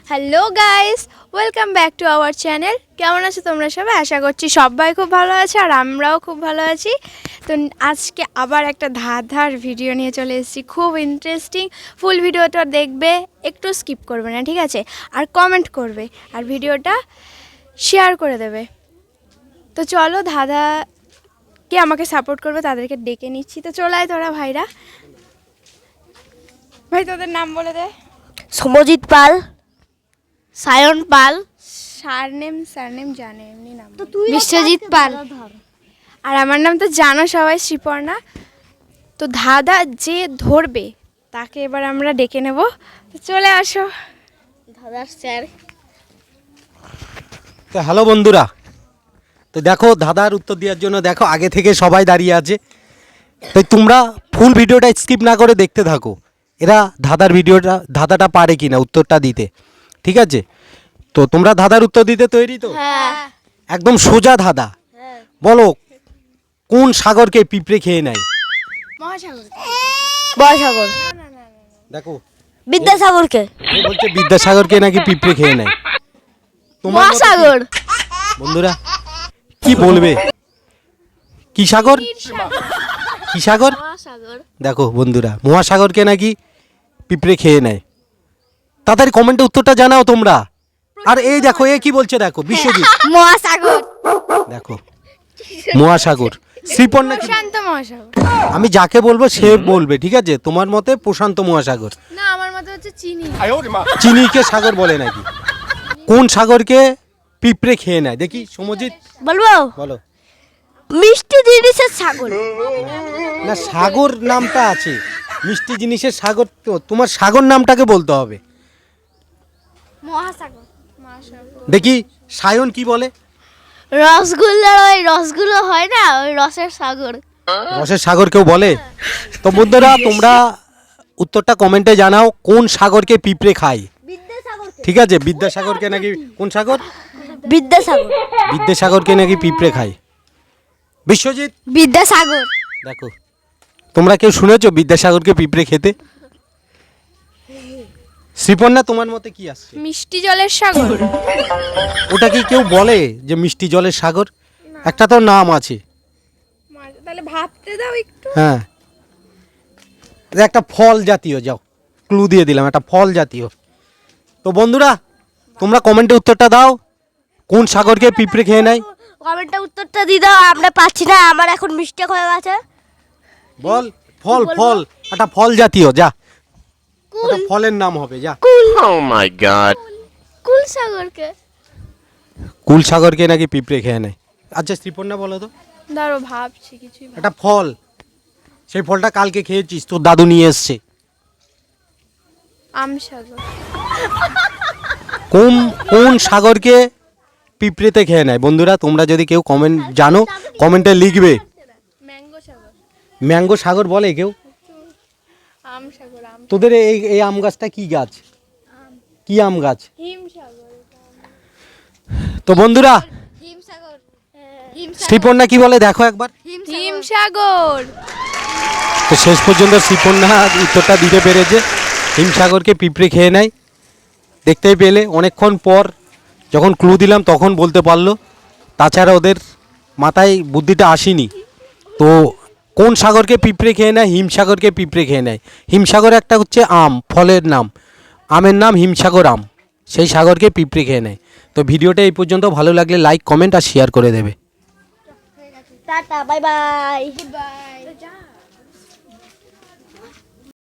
Hello guys, welcome back to our channel. কেমন আছো তোমরা সবাই? আশা করছি সবাই খুব ভালো আছে আর আমরাও খুব ভালো আছি। তো আজকে আবার একটা ধাঁধার ভিডিও নিয়ে চলে এসেছি, খুব ইন্টারেস্টিং। ফুল ভিডিওটা দেখবে, একটু স্কিপ করবে না, ঠিক আছে? আর কমেন্ট করবে আর ভিডিওটা শেয়ার করে দেবে। তো চলো, ধাঁধাকে আমাকে সাপোর্ট করবে তাদেরকে ডেকে নিচ্ছি। তো চলে আয় তোরা ভাইরা। ভাই তোদের নাম বলে দে। সমজিৎ পাল, সায়ন পাল, সারনেম জানে, এমনি নাম বল। বিশ্বজিৎ পাল। আর আমার নাম তো জানো সবাই, শ্রীপর্ণা। তো ধাঁধা যে ধরবে তাকে এবার আমরা ডেকে নেব। তো চলে আসো। দাদার স্যার। তো হ্যালো বন্ধুরা, তো দেখো ধাঁধার উত্তর দেওয়ার জন্য দেখো আগে থেকে সবাই দাঁড়িয়ে আছে। তো তোমরা ফুল ভিডিওটা স্কিপ না করে দেখতে থাকো, এরা ধাঁধাটা পারে কিনা উত্তরটা দিতে, ঠিক আছে? তো তোমরা ধাঁধার উত্তর দিতে তৈরি তো? হ্যাঁ। একদম সোজা ধাঁধা। বলো, কোন সাগরকে পিঁপড়ে খেয়ে নেয়? মহাসাগর। বয়সাগর। দেখো বিদ্যাসাগরকে। এ বলছে বিদ্যাসাগরকে নাকি পিঁপড়ে খেয়ে নেয়। তোমার মতে কি? মহাসাগর। বন্ধুরা কি বলবে? কি সাগর? কি সাগর? মহাসাগর। দেখো বন্ধুরা, মহাসাগরকে নাকি পিঁপড়ে খেয়ে নেয়। তাড়াতাড়ি কমেন্টে উত্তরটা জানাও তোমরা। আর এই দেখো এ কি বলছে, দেখো বিশ্বজিৎ, মহাসাগর। দেখো মহাসাগর। শ্রীপর্ণা কি? প্রশান্ত মহাসাগর। আমি যাকে বলবো সে বলবে, ঠিক আছে? তোমার মতে প্রশান্ত মহাসাগর। না, আমার মতে হচ্ছে চিনি। চিনিকে সাগর বলে নাকি? কোন সাগরকে পিঁপড়ে খেয়ে নেয় দেখি? সমজিৎ বলবো? বলো। মিষ্টি জিনিসের সাগর। না, সাগর নামটা আছে, মিষ্টি জিনিসের সাগর। তো তোমার সাগর নামটাকে বলতে হবে। মহাসাগর। দেখি সায়ন কি বলে। রসগোল্লার ওই রসগুলো হয় না, ওই রসের সাগর। রসের সাগর কেউ বলে? তো বন্ধুরা তোমরা উত্তরটা কমেন্টে জানাও, কোন সাগরকে পিঁপড়ে খায়, ঠিক আছে? বিদ্যাসাগরকে নাকি? কোন সাগর? বিদ্যাসাগর। বিদ্যাসাগরকে নাকি পিঁপড়ে খায়। বিশ্বজিৎ বিদ্যাসাগর। দেখো, তোমরা কেউ শুনেছো বিদ্যাসাগরকে পিঁপড়ে খেতে? শ্রীপর্ণা তোমার মতে কি আসছে? মিষ্টি জলের সাগর। ওটা কি কেউ বলে যে মিষ্টি জলের সাগর? একটা তো নাম আছে। তাহলে ভাবতে দাও একটু। হ্যাঁ, এটা একটা ফল জাতীয়। যাও, ক্লু দিয়ে দিলাম, একটা ফল জাতীয়। তো বন্ধুরা তোমরা কমেন্টে উত্তরটা দাও, কোন সাগরকে পিঁপড়ে খেয়ে নেয়? কমেন্টে উত্তরটা দিয়ে দাও, আমরা পাচ্ছি না, আমার এখন মিস্টেক হয়ে গেছে। বল। ফল, ফল, একটা ফল জাতীয়। যা, ওটা ফলের নাম হবে। যা। Oh my god. কুল সাগরকে। কুল সাগরকে নাকি পিঁপড়ে খেয়ে নেয়। আচ্ছা শ্রীপর্ণা বলো তো। দাঁড়ো, ভাবছি কিছুই। একটা ফল, সেই ফলটা কালকে খেয়েছিস, তোর দাদু নিয়ে এসছে। আমসাগর। কোন কোন সাগরকে পিঁপড়েতে খেয়ে নেয়? বন্ধুরা তোমরা যদি কেউ কমেন্ট জানো কমেন্টে লিখবে। ম্যাঙ্গো সাগর। ম্যাঙ্গো সাগর বলে কেউ? আমসাগর। তোদের এই এই আম গাছটা কি গাছ? কি আম গাছ? হিমসাগর। তো বন্ধুরা হিমসাগর। শ্রীপর্ণা কি বলে দেখো একবার। হিমসাগর। তো শেষ পর্যন্ত শ্রীপর্ণা উত্তরটা দিতে পেরেছে, হিমসাগরকে পিঁপড়ে খেয়ে নেয়। দেখতেই পেলে অনেকক্ষণ পর যখন ক্লু দিলাম তখন বলতে পারলো, তাছাড়া ওদের মাথায় বুদ্ধিটা আসেনি। তো কোন সাগরকে পিঁপড়ে খেয়ে নেয়? হিমসাগরকে পিঁপড়ে খেয়ে নেয়। হিমসাগর একটা হচ্ছে আম, ফলের নাম, আমের নাম হিমসাগর আম, সেই সাগরকে পিঁপড়ে খেয়ে নেয়। তো ভিডিওটা এই পর্যন্ত, ভালো লাগলে লাইক কমেন্ট আর শেয়ার করে দেবে। Tata, bye bye.